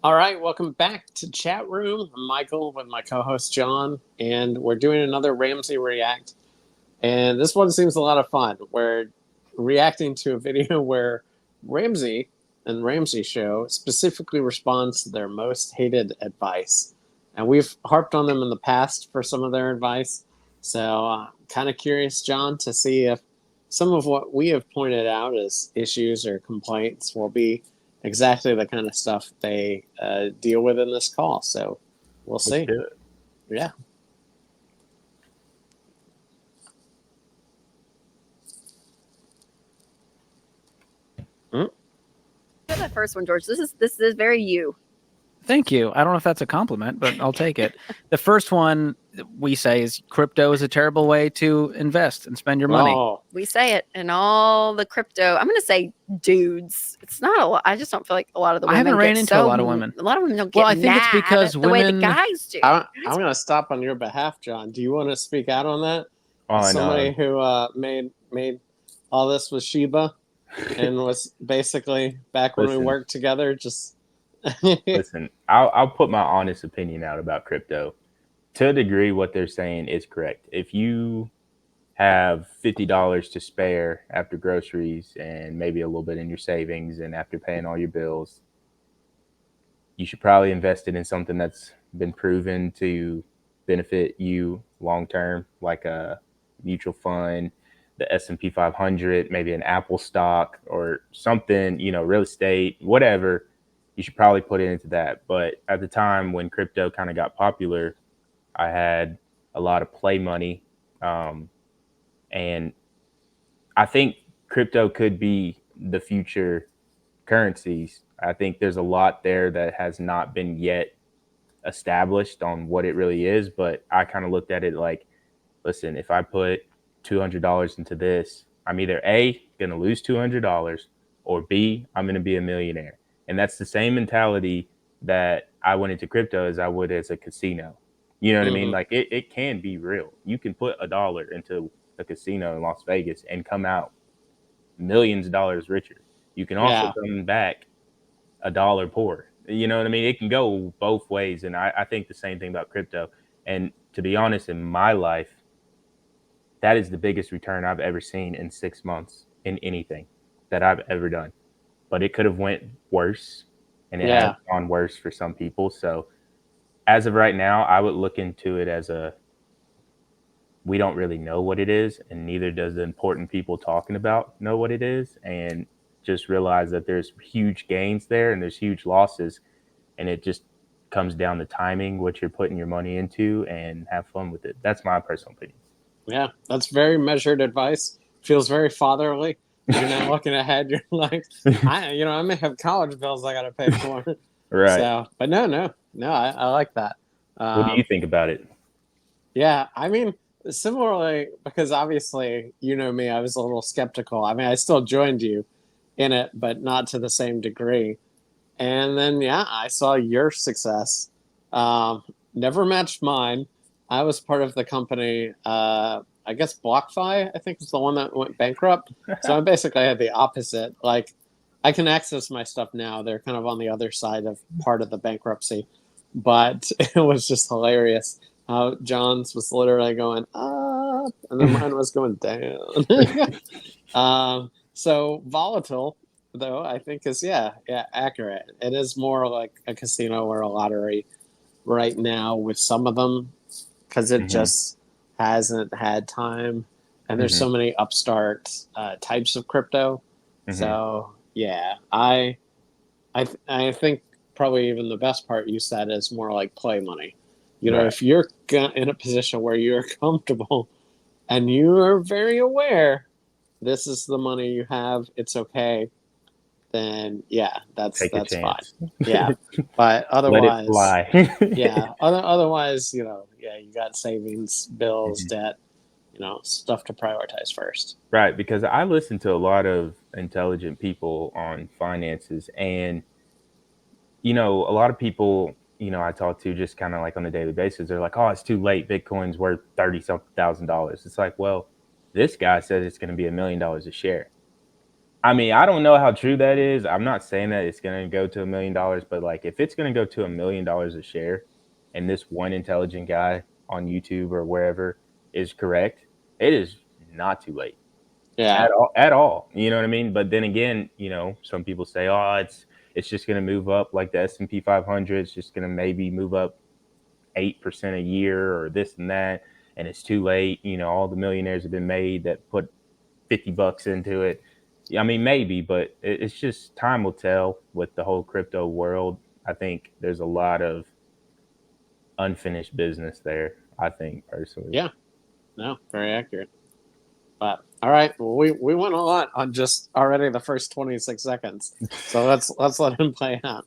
All right, welcome back to Chat Room. I'm Michael with my co-host John, and we're doing another Ramsey React. And this one seems a lot of fun. We're reacting to a video where Ramsey and Ramsey Show specifically responds to their most hated advice. And we've harped on them in the past for some of their advice. So kind of curious, John, to see if some of what we have pointed out as issues or complaints will be exactly the kind of stuff they deal with in this call. So we'll Let's see. do it. Yeah. That first one, George. This is very you. Thank you. I don't know if that's a compliment, but I'll take it. The first one we say is crypto is a terrible way to invest and spend your money. Oh, We say it, and all the crypto. I'm going to say dudes. It's not a lot. I just don't feel like a lot of the women. I haven't ran get into a lot of women. A lot of women don't get. Well, I think it's mad because the way the women- guys do. I'm going to stop on your behalf, John. Do you want to speak out on that? Oh, Somebody who made all this with Sheba and was basically back when we Listen. worked together. Just Listen, I'll put my honest opinion out about crypto. To a degree, what they're saying is correct. If you have $50 to spare after groceries and maybe a little bit in your savings and after paying all your bills, you should probably invest it in something that's been proven to benefit you long term, like a mutual fund, the S&P 500, maybe an Apple stock or something, real estate, whatever. You should probably put it into that. But at the time when crypto kind of got popular, I had a lot of play money. And I think crypto could be the future currencies. I think there's a lot there that has not been yet established on what it really is. But I kind of looked at it like, listen, if I put $200 into this, I'm either A, going to lose $200, or B, I'm going to be a millionaire. And that's the same mentality that I went into crypto as I would as a casino. You know what I mean? Like it can be real. You can put $1 into a casino in Las Vegas and come out millions of dollars richer. You can also come back $1 poor. You know what I mean? It can go both ways. And I think the same thing about crypto. And to be honest, in my life, that is the biggest return I've ever seen in 6 months in anything that I've ever done. But it could have went worse, and it has gone worse for some people. So as of right now, I would look into it as we don't really know what it is, and neither does the important people talking about know what it is, and just realize that there's huge gains there and there's huge losses, and it just comes down to timing, what you're putting your money into, and have fun with it. That's my personal opinion. Yeah, that's very measured advice. Feels very fatherly. You're not looking ahead. You're like, I may have college bills I got to pay for. Right. So, but no, I like that. What do you think about it? Yeah, I mean, similarly, because obviously, you know me, I was a little skeptical. I mean, I still joined you in it, but not to the same degree. And then, I saw your success. Never matched mine. I was part of the company, I guess BlockFi, I think was the one that went bankrupt. So I basically had the opposite. Like, I can access my stuff now. They're kind of on the other side of part of the bankruptcy. But it was just hilarious how John's was literally going up and then mine was going down. So volatile, though, I think is accurate. It is more like a casino or a lottery right now with some of them because it just hasn't had time, and there's so many upstart types of crypto. So I think probably even the best part you said is more like play money. If you're in a position where you're comfortable and you are very aware this is the money you have, it's okay, then that's fine. Yeah. But otherwise, let it fly. Otherwise, you got savings, bills, debt, stuff to prioritize first. Right, because I listen to a lot of intelligent people on finances, and a lot of people I talk to just kind of like on a daily basis, they're like, oh, it's too late, Bitcoin's worth $30,000. It's like, well, this guy says it's going to be $1 million a share. I mean, I don't know how true that is. I'm not saying that it's going to go to $1 million, but like if it's going to go to $1 million a share and this one intelligent guy on YouTube or wherever is correct, it is not too late. Yeah. At all. You know what I mean? But then again, some people say, oh, it's just going to move up like the S&P 500. It's just going to maybe move up 8% a year or this and that. And it's too late. All the millionaires have been made that put $50 into it. I mean, maybe, but it's just time will tell with the whole crypto world. I think there's a lot of unfinished business there, I think, personally. Yeah. No, very accurate. But all right, well, we went a lot on just already the first 26 seconds. So let's let him play out.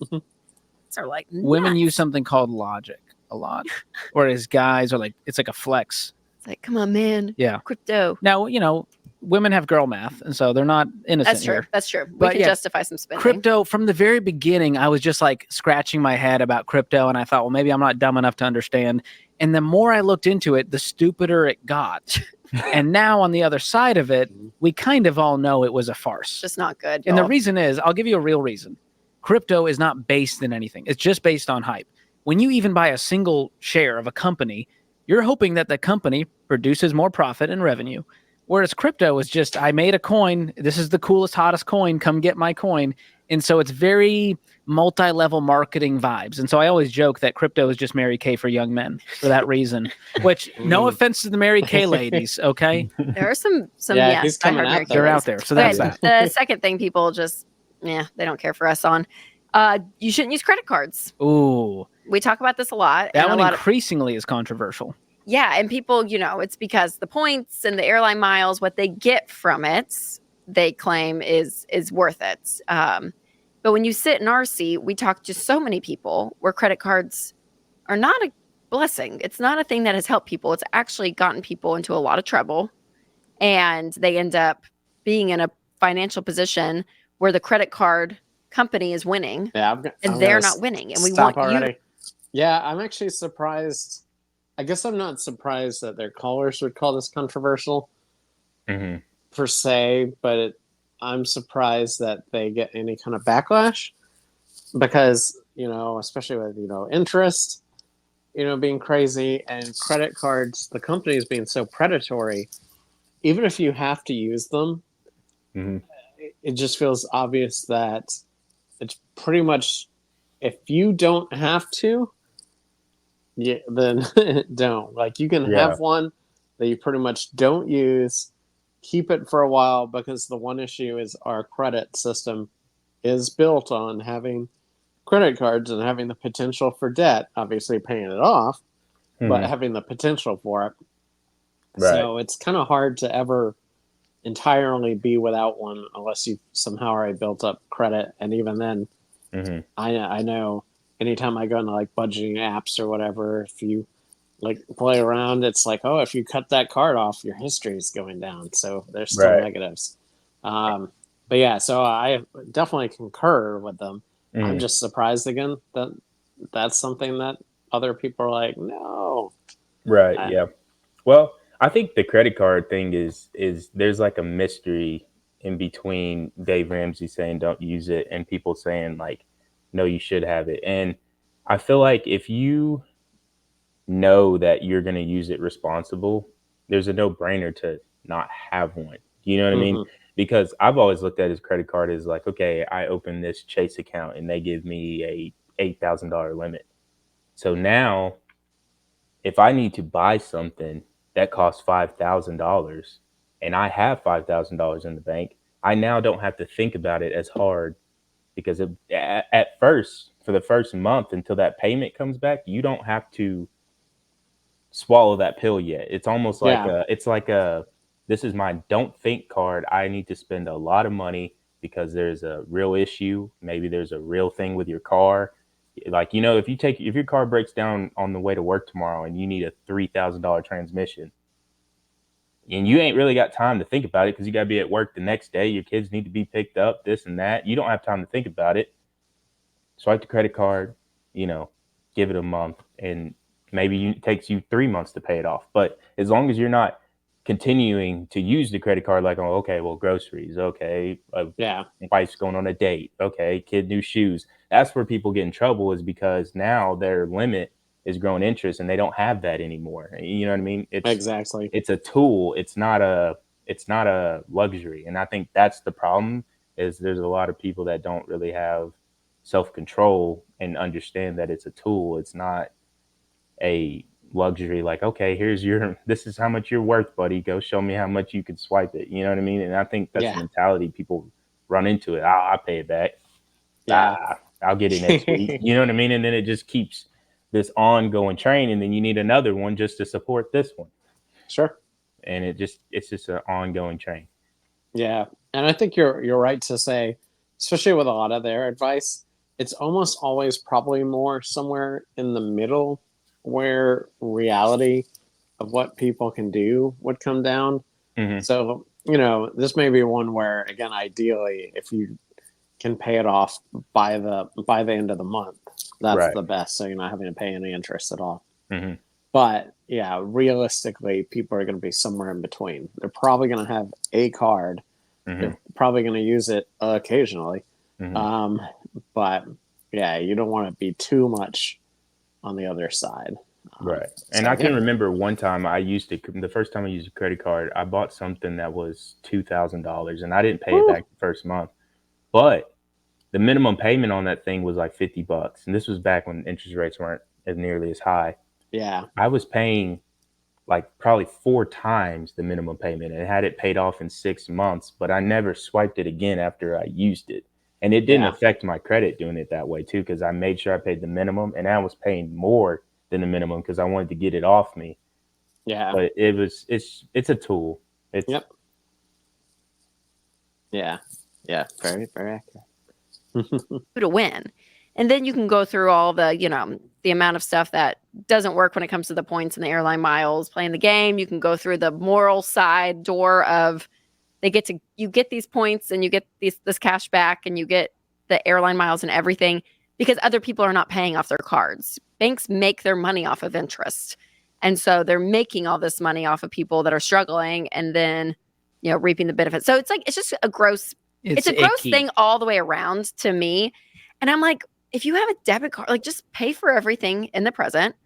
Are like Women nuts. use something called logic a lot, whereas guys are like, it's like a flex. It's like, come on, man. Yeah. Crypto. Now, women have girl math, and so they're not innocent That's true. here. That's true. We But can yeah, justify some spending. Crypto, from the very beginning, I was just like scratching my head about crypto, and I thought, well, maybe I'm not dumb enough to understand. And the more I looked into it, the stupider it got. And now on the other side of it, we kind of all know it was a farce. Just not good. And the y'all. reason is, I'll give you a real reason. Crypto is not based in anything. It's just based on hype. When you even buy a single share of a company, you're hoping that the company produces more profit and revenue. Whereas crypto is just, I made a coin. This is the coolest, hottest coin. Come get my coin. And so it's very multi-level marketing vibes. And so I always joke that crypto is just Mary Kay for young men for that reason, which no offense to the Mary Kay ladies. Okay. There are some Yeah, he's coming diehard out Mary there. They're Kays. out there. So that's But that. the second thing people just, they don't care for us on. You shouldn't use credit cards. Ooh, We talk about this a lot. that and one a lot increasingly is controversial. yeah, and people, it's because the points and the airline miles, what they get from it, they claim is worth it. But when you sit in our seat, we talk to so many people where credit cards are not a blessing. It's not a thing that has helped people. It's actually gotten people into a lot of trouble, and they end up being in a financial position where the credit card company is winning, Yeah, and they're not winning. And we stop want already. you. Yeah, I'm actually surprised. I guess I'm not surprised that their callers would call this controversial per se, but I'm surprised that they get any kind of backlash because, especially with, interest, being crazy and credit cards, the companies being so predatory, even if you have to use them, it just feels obvious that it's pretty much, if you don't have to, yeah, then don't. Like, you can have one that you pretty much don't use, keep it for a while, because the one issue is our credit system is built on having credit cards and having the potential for debt, obviously paying it off, but having the potential for it. Right. So it's kind of hard to ever entirely be without one unless you somehow already built up credit. And even then, I know anytime I go into like budgeting apps or whatever, if you like play around, it's like, oh, if you cut that card off, your history is going down. So there's still negatives. But yeah, so I definitely concur with them. I'm just surprised again that that's something that other people are like, no. Right. Yeah. Well, I think the credit card thing is there's like a mystery in between Dave Ramsey saying don't use it and people saying like, no, you should have it. And I feel like if you know that you're going to use it responsible, there's a no-brainer to not have one. You know what I mean? Because I've always looked at his credit card as like, okay, I open this Chase account and they give me a $8,000 limit. So now if I need to buy something that costs $5,000 and I have $5,000 in the bank, I now don't have to think about it as hard because at first, for the first month until that payment comes back, you don't have to swallow that pill yet. It's almost like this is my don't think card. I need to spend a lot of money because there's a real issue. Maybe there's a real thing with your car. Like, if your car breaks down on the way to work tomorrow and you need a $3,000 transmission and you ain't really got time to think about it because you got to be at work the next day, your kids need to be picked up, this and that. You don't have time to think about it. Swipe the credit card, give it a month, and maybe it takes you 3 months to pay it off. But as long as you're not continuing to use the credit card like, oh, okay, well, groceries, okay, wife's going on a date, okay, kid new shoes. That's where people get in trouble, is because now their limit is growing interest and they don't have that anymore. You know what I mean? Exactly. It's a tool. It's not a luxury. And I think that's the problem, is there's a lot of people that don't really have self-control and understand that it's a tool. It's not a luxury, like, okay, this is how much you're worth, buddy, go show me how much you can swipe it. You know what I mean? And I think that's the mentality people run into it. I'll pay it back. I'll get it next week. You know what I mean? And then it just keeps this ongoing train, and then you need another one just to support this one. Sure. And it's just an ongoing train. Yeah. And I think you're right to say, especially with a lot of their advice, it's almost always probably more somewhere in the middle, where reality of what people can do would come down. Mm-hmm. So, this may be one where, again, ideally, if you can pay it off by the end of the month, that's the best. So you're not having to pay any interest at all. Mm-hmm. But yeah, realistically, people are going to be somewhere in between. They're probably going to have a card. Mm-hmm. They're probably going to use it occasionally. Mm-hmm. But yeah, you don't want to be too much on the other side. Right. And I can remember one time the first time I used a credit card, I bought something that was $2,000 and I didn't pay it back the first month. But the minimum payment on that thing was like $50. And this was back when interest rates weren't as nearly as high. Yeah. I was paying like probably 4 times the minimum payment and had it paid off in 6 months, but I never swiped it again after I used it. And it didn't affect my credit doing it that way too, because I made sure I paid the minimum, and I was paying more than the minimum because I wanted to get it off me. Yeah. But it's a tool. Yep. Yeah. Yeah. Very, very accurate. To win. And then you can go through all the, the amount of stuff that doesn't work when it comes to the points and the airline miles, playing the game. You can go through the moral side door of you get these points and you get this cash back and you get the airline miles and everything because other people are not paying off their cards. Banks make their money off of interest. And so they're making all this money off of people that are struggling and then, reaping the benefits. So it's just a gross, it's a gross thing all the way around to me. And I'm like, if you have a debit card, like just pay for everything in the present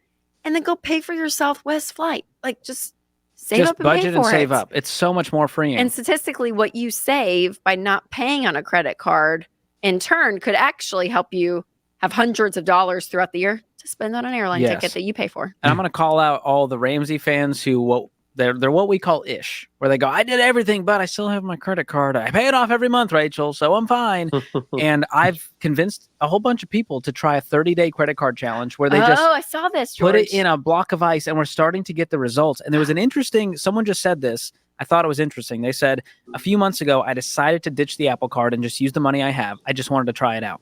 and then go pay for your Southwest flight. Like just save up and budget pay for and save it. up. It's so much more freeing. And statistically, what you save by not paying on a credit card in turn could actually help you have hundreds of dollars throughout the year to spend on an airline ticket that you pay for. And I'm going to call out all the Ramsey fans who they're what we call ish, where they go, I did everything, but I still have my credit card. I pay it off every month, Rachel, so I'm fine. And I've convinced a whole bunch of people to try a 30-day credit card challenge where they I saw this, George. Put it in a block of ice, and we're starting to get the results. And there was someone just said this. I thought it was interesting. They said, a few months ago, I decided to ditch the Apple Card and just use the money I have. I just wanted to try it out.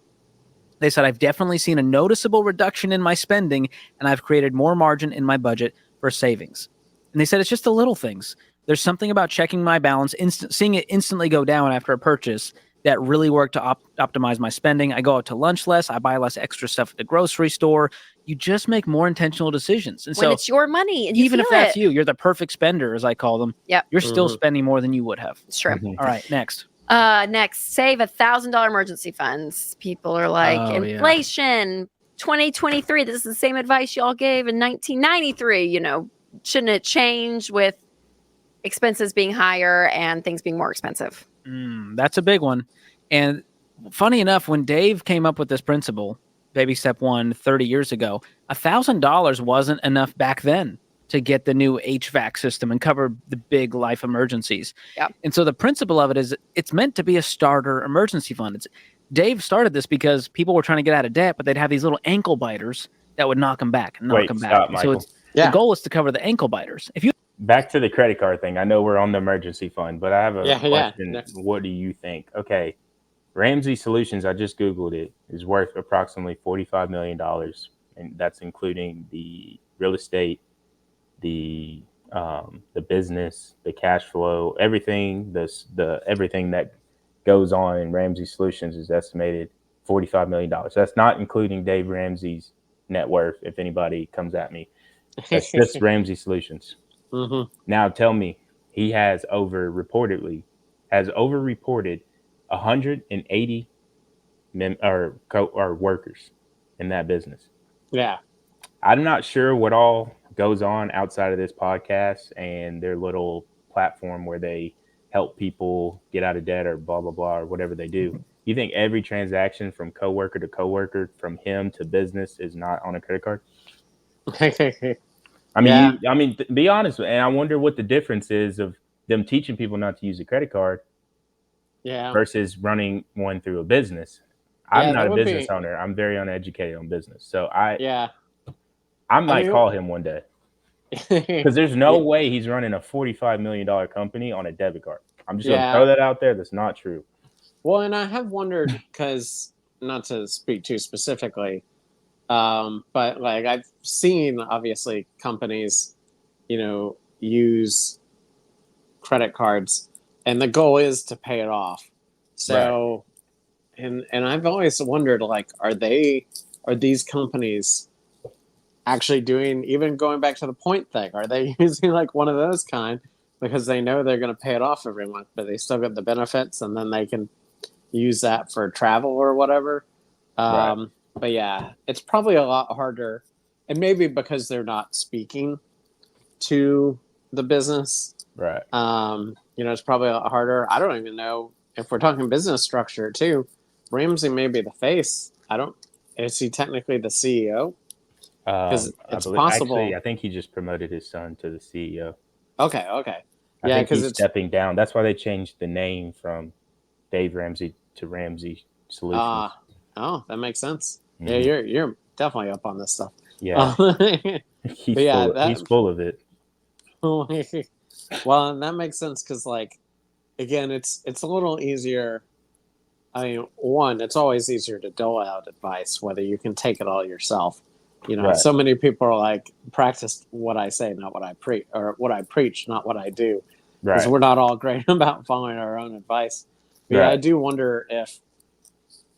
They said, I've definitely seen a noticeable reduction in my spending, and I've created more margin in my budget for savings. And they said, it's just the little things. There's something about checking my balance, seeing it instantly go down after a purchase that really worked to optimize my spending. I go out to lunch less. I buy less extra stuff at the grocery store. You just make more intentional decisions. And when it's your money. And even if that's you're the perfect spender, as I call them. Yep. You're still spending more than you would have. It's true. All right, next. Next, save $1,000 emergency funds. People are like, inflation, 2023. This is the same advice y'all gave in 1993. Shouldn't it change with expenses being higher and things being more expensive? That's a big one. And funny enough, when Dave came up with this principle, baby step 1, 30 years ago, $1,000 wasn't enough back then to get the new HVAC system and cover the big life emergencies. Yep. And so the principle of it is it's meant to be a starter emergency fund. Dave started this because people were trying to get out of debt, but they'd have these little ankle biters that would knock them back and knock them back. Stop, Michael. So the goal is to cover the ankle biters. Back to the credit card thing. I know we're on the emergency fund, but I have a question. Yeah. What do you think? Okay, Ramsey Solutions, I just Googled it, is worth approximately $45 million. And that's including the real estate, the business, the cash flow, everything, everything that goes on in Ramsey Solutions is estimated $45 million. That's not including Dave Ramsey's net worth, if anybody comes at me. That's just Ramsey Solutions. Mm-hmm. Now tell me, he has over-reported 180 workers in that business. Yeah. I'm not sure what all goes on outside of this podcast and their little platform where they help people get out of debt or blah, blah, blah, or whatever they do. You think every transaction from coworker to coworker, from him to business, is not on a credit card? I mean, Yeah. Be honest. And I wonder what the difference is of them teaching people not to use a credit card versus running one through a business. I'm not a business owner. I'm very uneducated on business. So I might call him one day, because there's no way he's running a $45 million company on a debit card. I'm just going to throw that out there. That's not true. Well, and I have wondered, because not to speak too specifically, but like I've seen obviously companies, use credit cards, and the goal is to pay it off. So, and I've always wondered, like, are these companies actually doing, even going back to the point thing, are they using like one of those kind, because they know they're going to pay it off every month, but they still get the benefits, and then they can use that for travel or whatever. But yeah, it's probably a lot harder, and maybe because they're not speaking to the business, right? It's probably a lot harder. I don't even know if we're talking business structure too. Ramsey may be the face. Is he technically the CEO? Because it's possible. Actually, I think he just promoted his son to the CEO. Okay. I think he's stepping down. That's why they changed the name from Dave Ramsey to Ramsey Solutions. That makes sense. Mm-hmm. Yeah, you're definitely up on this stuff. Yeah, he's full of it. Well, and that makes sense because, like, again, it's a little easier. I mean, one, it's always easier to dole out advice, whether you can take it all yourself. So many people are like, practice what I say, not what I preach, or what I preach, not what I do. Because we're not all great about following our own advice. But yeah, I do wonder if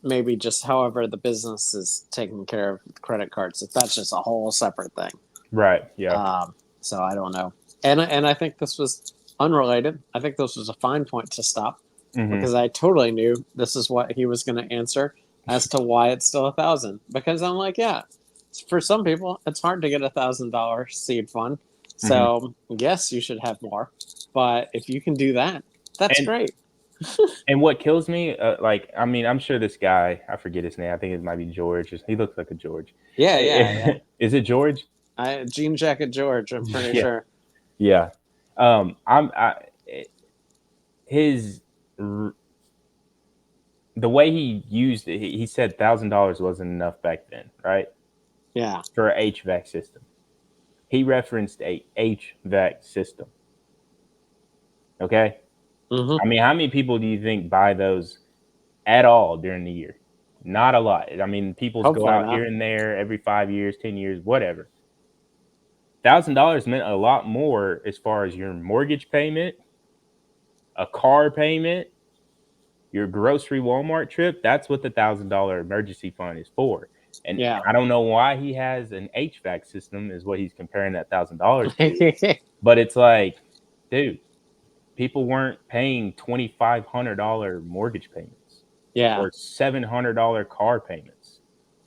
maybe just however the business is taking care of credit cards, if that's just a whole separate thing. Right. Yeah. So I don't know. And I think this was unrelated. I think this was a fine point to stop, because I totally knew this is what he was going to answer as to why it's still $1,000. Because I'm like, yeah, for some people, it's hard to get $1,000 seed fund. So yes, you should have more. But if you can do that, that's great. And what kills me, I'm sure this guy, I forget his name. I think it might be George. He looks like a George. Yeah. Is it George? Jean Jacket George, I'm pretty sure. Yeah. The way he used it, he said $1,000 wasn't enough back then, right? Yeah. For an HVAC system. He referenced a HVAC system. Okay? I mean, how many people do you think buy those at all during the year? Not a lot. I mean, people go out here and there every 5 years, 10 years, whatever. $1,000 meant a lot more as far as your mortgage payment, a car payment, your grocery Walmart trip. That's what the $1,000 emergency fund is for. And I don't know why he has an HVAC system is what he's comparing that $1,000 to. But it's like, dude, people weren't paying $2,500 mortgage payments, or $700 car payments.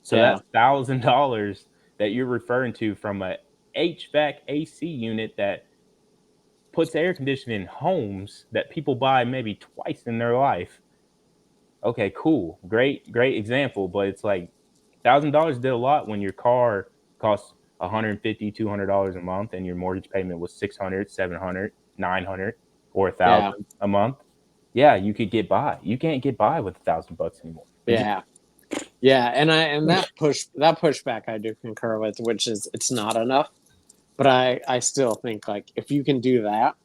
So that's $1,000 that you're referring to from a HVAC AC unit that puts air conditioning in homes that people buy maybe twice in their life. Okay, cool, great example, but it's like $1,000 did a lot when your car costs $150, $200 a month, and your mortgage payment was $600, $700, $900. Or $1,000 a month. Yeah, you could get by. You can't get by with $1,000 anymore. And that pushback I do concur with, which is it's not enough. But I still think, like, if you can do that,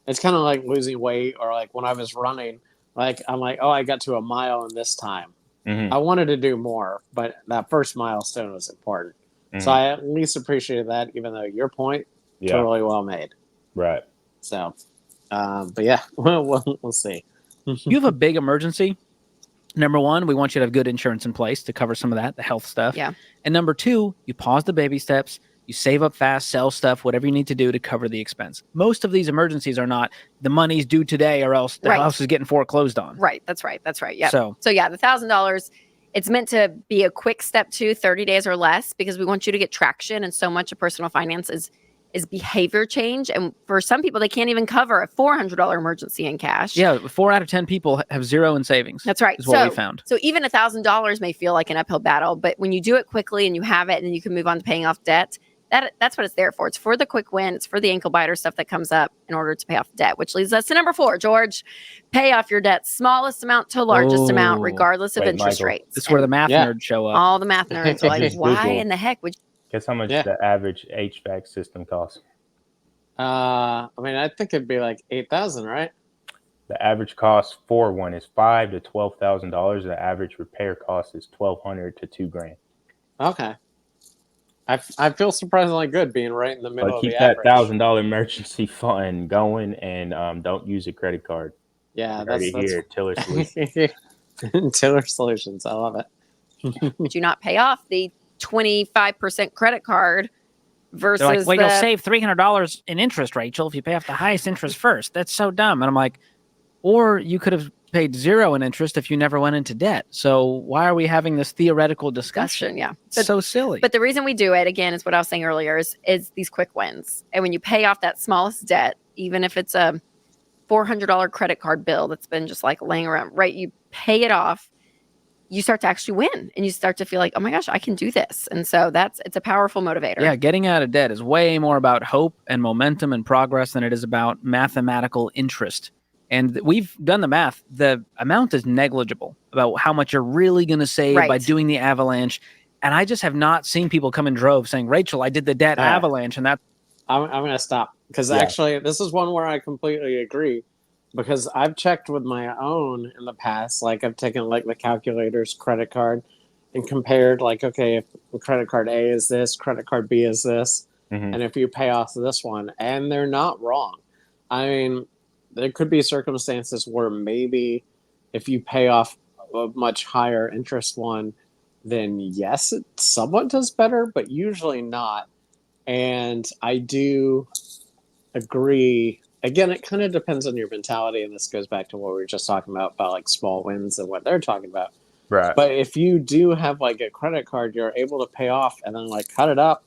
it's kind of like losing weight, or like when I was running, like I'm like, oh, I got to a mile in this time. I wanted to do more, but that first milestone was important. So I at least appreciated that, even though your point totally well made. Right. So. But yeah, we'll see. You have a big emergency. Number one, we want you to have good insurance in place to cover some of that, the health stuff. Yeah. And number two, you pause the baby steps. You save up fast, sell stuff, whatever you need to do to cover the expense. Most of these emergencies are not the money's due today or else the house is getting foreclosed on. Right. That's right. That's right. Yeah. So yeah, the $1,000, it's meant to be a quick step to 30 days or less because we want you to get traction. And so much of personal finance is behavior change. And for some people, they can't even cover a $400 emergency in cash. Yeah, 4 out of 10 people have zero in savings. That's right. Is what we found. So even $1,000 may feel like an uphill battle, but when you do it quickly and you have it and then you can move on to paying off debt, that's what it's there for. It's for the quick win. It's for the ankle biter stuff that comes up in order to pay off debt, which leads us to number 4, George. Pay off your debt, smallest amount to largest amount, regardless of interest rates. This is where the math nerds show up. All the math nerds are like, why in the heck would you? Guess how much the average HVAC system costs? I mean, I think it'd be like 8,000, right? The average cost for one is $5,000 to $12,000. The average repair cost is $1,200 to $2,000. Okay. I feel surprisingly good being right in the middle of the keep average. that $1,000 emergency fund going, and don't use a credit card. Yeah, that's here. Tiller Solutions. Tiller Solutions. I love it. Would you not pay off the 25% credit card versus They're like, well, you'll save $300 in interest, Rachel, if you pay off the highest interest first. That's so dumb. And I'm like, or you could have paid 0 in interest if you never went into debt. So why are we having this theoretical discussion? Yeah. It's so silly. But the reason we do it, again, is what I was saying earlier, is these quick wins. And when you pay off that smallest debt, even if it's a $400 credit card bill that's been just like laying around, right? You pay it off, you start to actually win and you start to feel like, oh my gosh, I can do this. And so it's a powerful motivator. Yeah, getting out of debt is way more about hope and momentum and progress than it is about mathematical interest. And we've done the math. The amount is negligible about how much you're really going to save by doing the avalanche. And I just have not seen people come in droves saying, Rachel, I did the debt avalanche. And that I'm going to stop because actually this is one where I completely agree because I've checked with my own in the past. Like I've taken like the calculator's credit card and compared like, okay, if credit card A is this, credit card B is this. And if you pay off this one, and they're not wrong. I mean, there could be circumstances where maybe if you pay off a much higher interest one, then yes, it somewhat does better, but usually not. And I do agree. Again, it kind of depends on your mentality, and this goes back to what we were just talking about like small wins and what they're talking about. Right. But if you do have like a credit card, you're able to pay off and then like cut it up,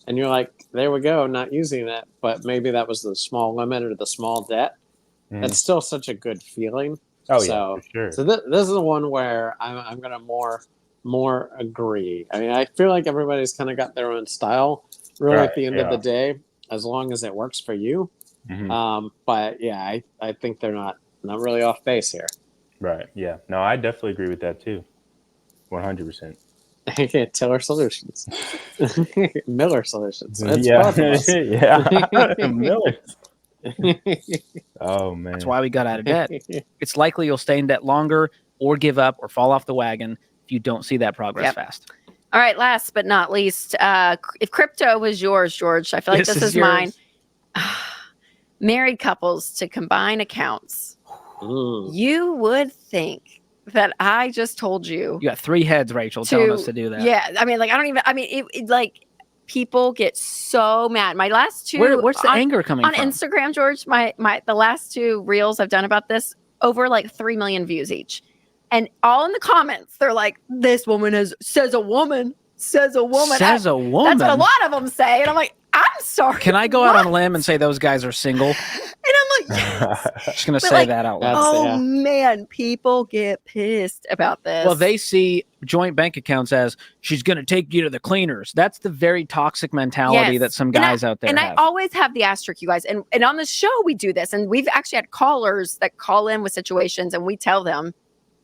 and you're like, there we go, not using it. But maybe that was the small limit or the small debt. It's still such a good feeling. Oh, so, yeah, for sure. So this is the one where I'm going to more agree. I mean, I feel like everybody's kind of got their own style, really, at the end of the day, as long as it works for you. But yeah, I think they're not really off base here. Right. Yeah. No, I definitely agree with that too. 100%. Tiller Solutions. Miller Solutions. It's yeah. both of us. Yeah. Miller. Oh man, that's why we got out of debt. It's likely you'll stay in debt longer or give up or fall off the wagon if you don't see that progress fast. All right, last but not least, if crypto was yours, George, I feel like this is mine. Married couples to combine accounts. You would think that I just told you. You got 3 heads, Rachel, telling us to do that. Yeah, I mean, like it like people get so mad. My last 2 where's the anger coming on from? Instagram, George, the last 2 reels I've done about this, over like 3 million views each. And all in the comments, they're like, this woman says a woman. Says a woman. That's what a lot of them say. And I'm like, I'm sorry. Can I go out on a limb and say those guys are single? And I'm like, yes. Just going to say that out loud. Man, people get pissed about this. Well, they see joint bank accounts as she's going to take you to the cleaners. That's the very toxic mentality that some guys out there have. I always have the asterisk, you guys. And on the show, we do this. And we've actually had callers that call in with situations and we tell them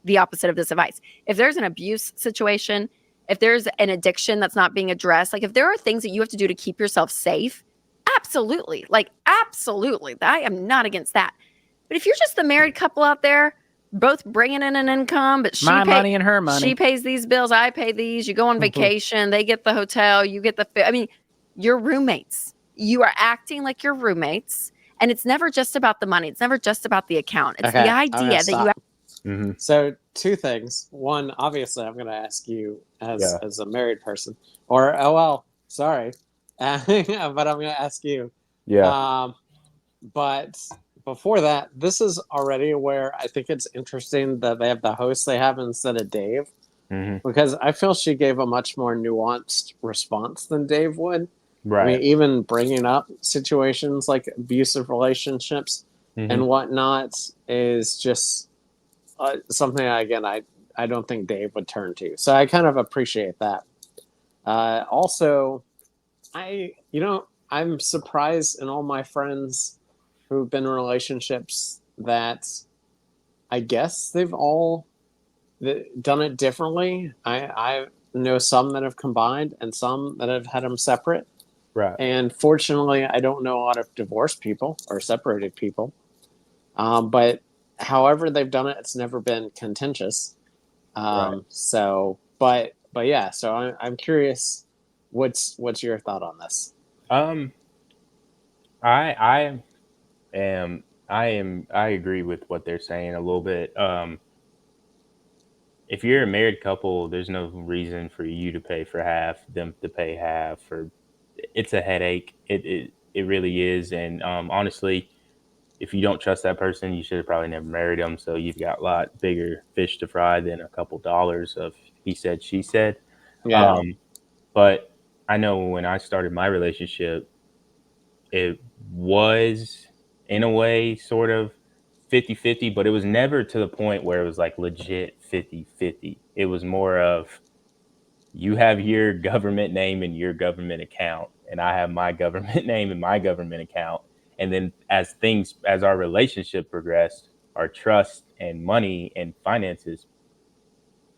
the opposite of this advice. If there's an abuse situation, if there's an addiction that's not being addressed, like if there are things that you have to do to keep yourself safe, absolutely. I am not against that. But if you're just the married couple out there, both bringing in an income, but my money and her money. She pays these bills, I pay these. You go on vacation, they get the hotel, you get the. I mean, you're roommates. You are acting like you're roommates, and it's never just about the money. It's never just about the account. It's the idea that you. So 2 things. One, obviously, I'm going to ask you as a married person, or sorry, but I'm going to ask you. Yeah. But before that, this is already where I think it's interesting that they have the host they have instead of Dave, because I feel she gave a much more nuanced response than Dave would. Right. I mean, even bringing up situations like abusive relationships and whatnot is just something, again, I don't think Dave would turn to. So I kind of appreciate that. Also, I'm surprised in all my friends who've been in relationships that I guess they've all done it differently. I know some that have combined and some that have had them separate. Right. And fortunately, I don't know a lot of divorced people or separated people. But however they've done it, it's never been contentious. Right. So, but yeah. So I'm curious. What's your thought on this? I agree with what they're saying a little bit. If you're a married couple, there's no reason for you to pay for half, them to pay half. It's a headache. It really is. And honestly, if you don't trust that person, you should have probably never married them. So you've got a lot bigger fish to fry than a couple dollars of he said, she said. Yeah. But I know when I started my relationship, it was in a way sort of 50-50, but it was never to the point where it was like legit 50-50. It was more of you have your government name in your government account, and I have my government name in my government account. And then as our relationship progressed, our trust and money and finances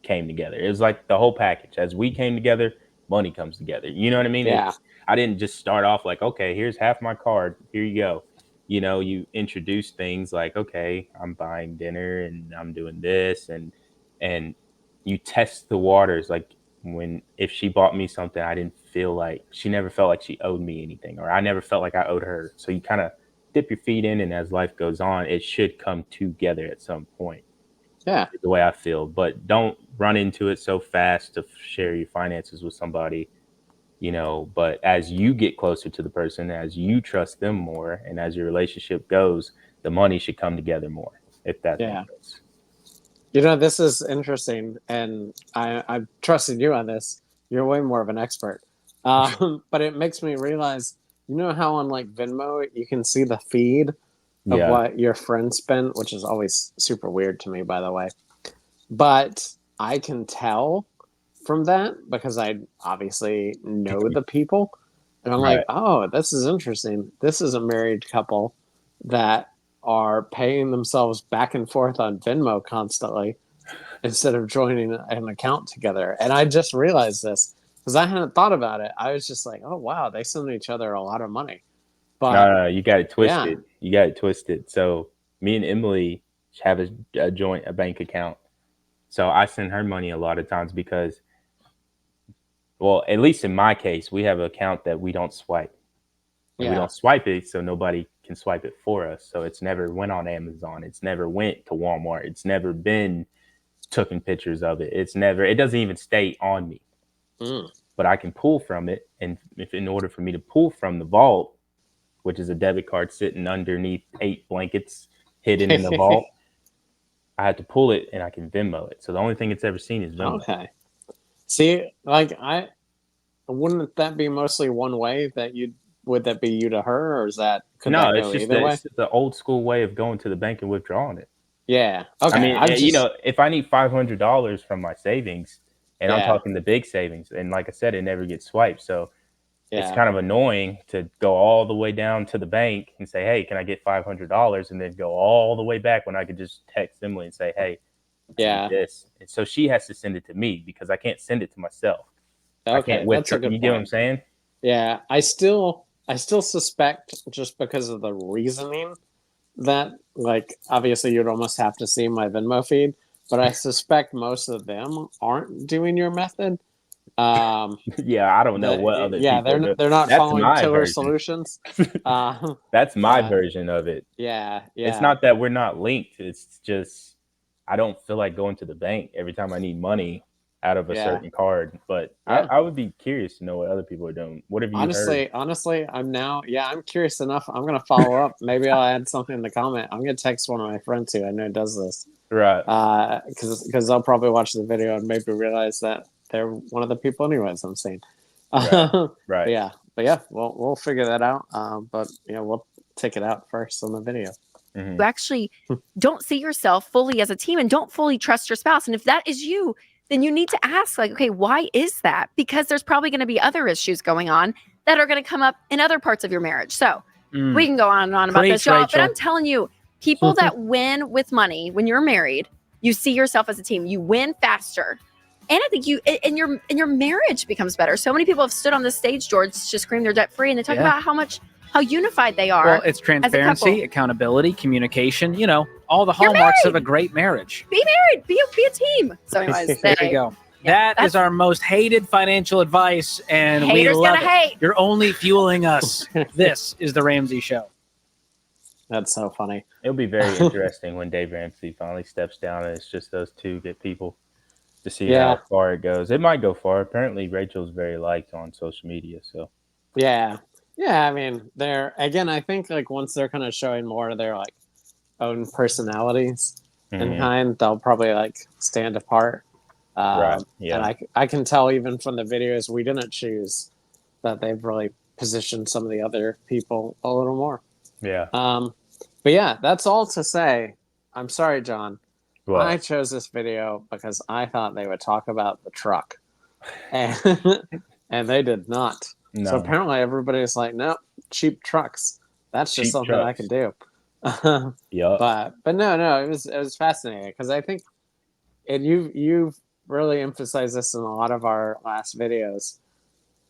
came together. It was like the whole package. As we came together, money comes together. You know what I mean? Yeah. I didn't just start off like, okay, here's half my card. Here you go. You know, you introduce things like, okay, I'm buying dinner and I'm doing this, and you test the waters. Like if she bought me something, she never felt like she owed me anything, or I never felt like I owed her. So you kind of dip your feet in, and as life goes on, it should come together at some point. Yeah. The way I feel, but don't run into it so fast to share your finances with somebody, but as you get closer to the person, as you trust them more, and as your relationship goes, the money should come together more, if that makes sense. This is interesting, and I've trusted you on this. You're way more of an expert. But it makes me realize, how on like Venmo, you can see the feed of what your friends spend, which is always super weird to me, by the way. But I can tell from that because I obviously know the people. And I'm like, oh, this is interesting. This is a married couple that are paying themselves back and forth on Venmo constantly instead of joining an account together. And I just realized this because I hadn't thought about it. I was just like, oh, wow, they send each other a lot of money. But No, you got it twisted. Yeah. You got it twisted. So me and Emily have a joint bank account. So I send her money a lot of times because, well, at least in my case, we have an account that we don't swipe. And we don't swipe it, so nobody can swipe it for us. So it's never went on Amazon. It's never went to Walmart. It's never been taking pictures of it. It doesn't even stay on me. But I can pull from it. And if in order for me to pull from the vault, which is a debit card sitting underneath 8 blankets hidden in the vault, I had to pull it and I can Venmo it. So the only thing it's ever seen is Venmo. Okay. See, like wouldn't that be mostly one way would that be you to her, or is that could that go either way? It's just the old school way of going to the bank and withdrawing it. Yeah. Okay. I mean, if I need $500 from my savings, and I'm talking the big savings, and like I said, it never gets swiped. So it's kind of annoying to go all the way down to the bank and say, hey, can I get $500? And then go all the way back when I could just text Emily and say, hey, I need this. And so she has to send it to me because I can't send it to myself. I can't withdraw. You get what I'm saying? Yeah. I still suspect, just because of the reasoning, that like obviously you'd almost have to see my Venmo feed, but I suspect most of them aren't doing your method. Yeah, I don't know what other people do. They're not That's following my Tiller version. Solutions. That's my version of it. Yeah. It's not that we're not linked. It's just I don't feel like going to the bank every time I need money. out of a certain card. But I would be curious to know what other people are doing. What have you heard? Honestly, I'm curious enough. I'm gonna follow up. Maybe I'll add something in the comment. I'm gonna text one of my friends who I know does this. Right. Because they'll probably watch the video and maybe realize that they're one of the people anyways I'm seeing. Right. Right. But yeah, we'll figure that out. But we'll take it out first on the video. You actually don't see yourself fully as a team and don't fully trust your spouse. And if that is you, then you need to ask, like, okay, why is that? Because there's probably going to be other issues going on that are going to come up in other parts of your marriage. So we can go on and on about this, y'all. But I'm telling you, people that win with money when you're married, you see yourself as a team. You win faster. And I think your marriage becomes better. So many people have stood on this stage, George, to scream they're debt free, and they talk about how unified they are. Well, it's transparency, accountability, communication, all the hallmarks of a great marriage. Be married, be a team. So anyways, there you go. Yeah, that is our most hated financial advice, and haters we love gonna it. Hate. You're only fueling us. This is the Ramsey Show. That's so funny. It'll be very interesting when Dave Ramsey finally steps down and it's just those two get people to see how far it goes. It might go far. Apparently, Rachel's very liked on social media. So yeah. I mean, I think like once they're kind of showing more of their like own personalities and kind, they'll probably like stand apart. Right. Yeah. And I can tell even from the videos we didn't choose that they've really positioned some of the other people a little more. Yeah. But yeah, that's all to say. I'm sorry, John. What? I chose this video because I thought they would talk about the truck, and they did not. No. So apparently everybody's like, nope, cheap trucks. That's just something I can do. Yeah. But no, it was fascinating because I think, and you've really emphasized this in a lot of our last videos,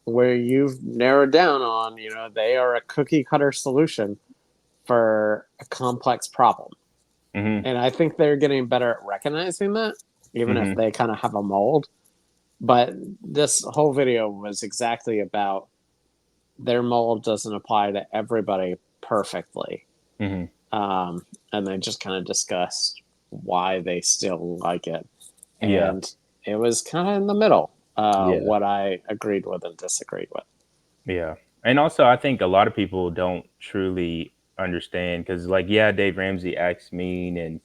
where you've narrowed down on, they are a cookie cutter solution for a complex problem. And I think they're getting better at recognizing that, even if they kind of have a mold. But this whole video was exactly about their mold doesn't apply to everybody perfectly. And they just kind of discussed why they still like it. And it was kind of in the middle, what I agreed with and disagreed with. Yeah. And also, I think a lot of people don't truly understand because, like, Dave Ramsey acts mean and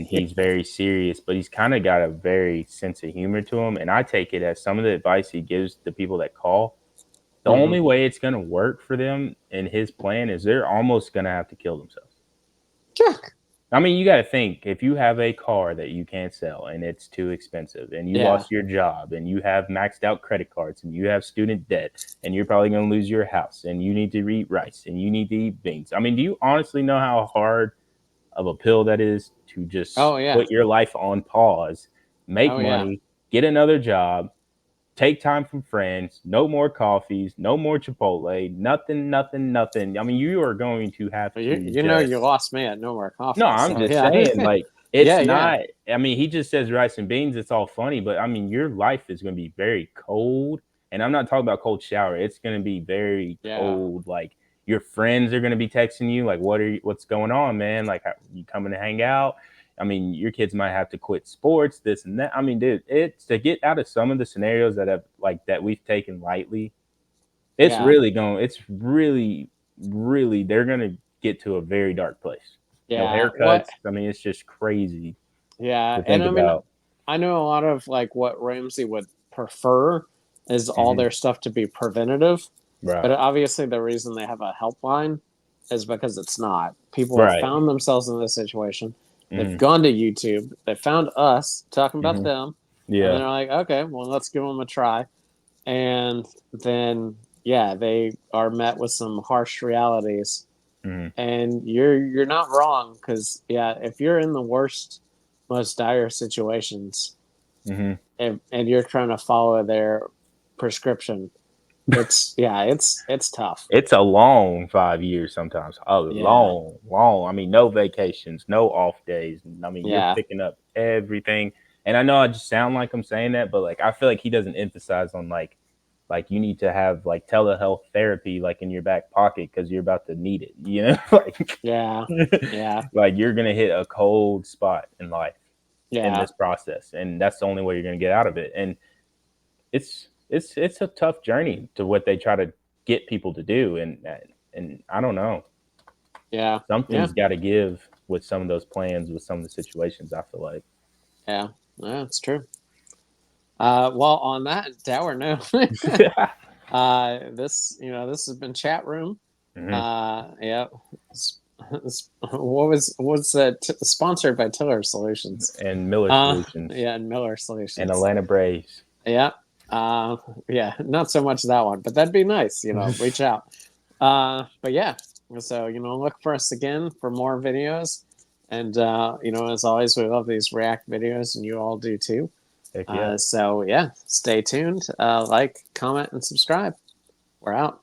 he's very serious, but he's kind of got a very sense of humor to him. And I take it as some of the advice he gives the people that call. The only way it's going to work for them in his plan is they're almost going to have to kill themselves. Yeah. I mean, you got to think, if you have a car that you can't sell and it's too expensive and you lost your job and you have maxed out credit cards and you have student debt and you're probably going to lose your house and you need to eat rice and you need to eat beans. I mean, do you honestly know how hard of a pill that is to just put your life on pause, make money, get another job, take time from friends, no more coffees, no more Chipotle, nothing. I mean, you are going to have to. You lost me at no more coffee. No, I'm just saying, like, it's not. I mean, he just says rice and beans. It's all funny, but I mean, your life is going to be very cold. And I'm not talking about cold shower. It's going to be very cold. Like, your friends are going to be texting you, like, what's going on, man? Like, you coming to hang out? I mean, your kids might have to quit sports, this and that. I mean, dude, it's to get out of some of the scenarios that we've taken lightly. It's really they're going to get to a very dark place. Yeah. No haircuts. I mean, it's just crazy. Yeah. And I mean, I know a lot of like what Ramsey would prefer is all their stuff to be preventative. Right. But obviously the reason they have a helpline is because it's not. People have found themselves in this situation. They've gone to YouTube. They found us talking about them. Yeah. And they're like, okay, well, let's give them a try. And then, they are met with some harsh realities. And you're not wrong because, if you're in the worst, most dire situations and you're trying to follow their prescription, it's tough. It's a long 5 years sometimes. Long. I mean, no vacations, no off days. I mean, you're picking up everything. And I know I just sound like I'm saying that, but like I feel like he doesn't emphasize on like you need to have like telehealth therapy like in your back pocket because you're about to need it. Like like you're gonna hit a cold spot in life. in Yeah. this process, and that's the only way you're going to get out of it. And it's a tough journey to what they try to get people to do, and I don't know. Yeah. Something's got to give with some of those plans, with some of the situations, I feel like. Yeah, it's true. Well, on that dour note, this has been Chat Room. Yeah. What's that? Sponsored by Tiller Solutions And Miller Solutions. Yeah, and Miller Solutions. And Atlanta Braves. Yeah. Yeah, not so much that one, but that'd be nice, reach out. But yeah, so, look for us again for more videos. And, as always, we love these React videos, and you all do too. Heck yeah. So, yeah, stay tuned. Like, comment, and subscribe. We're out.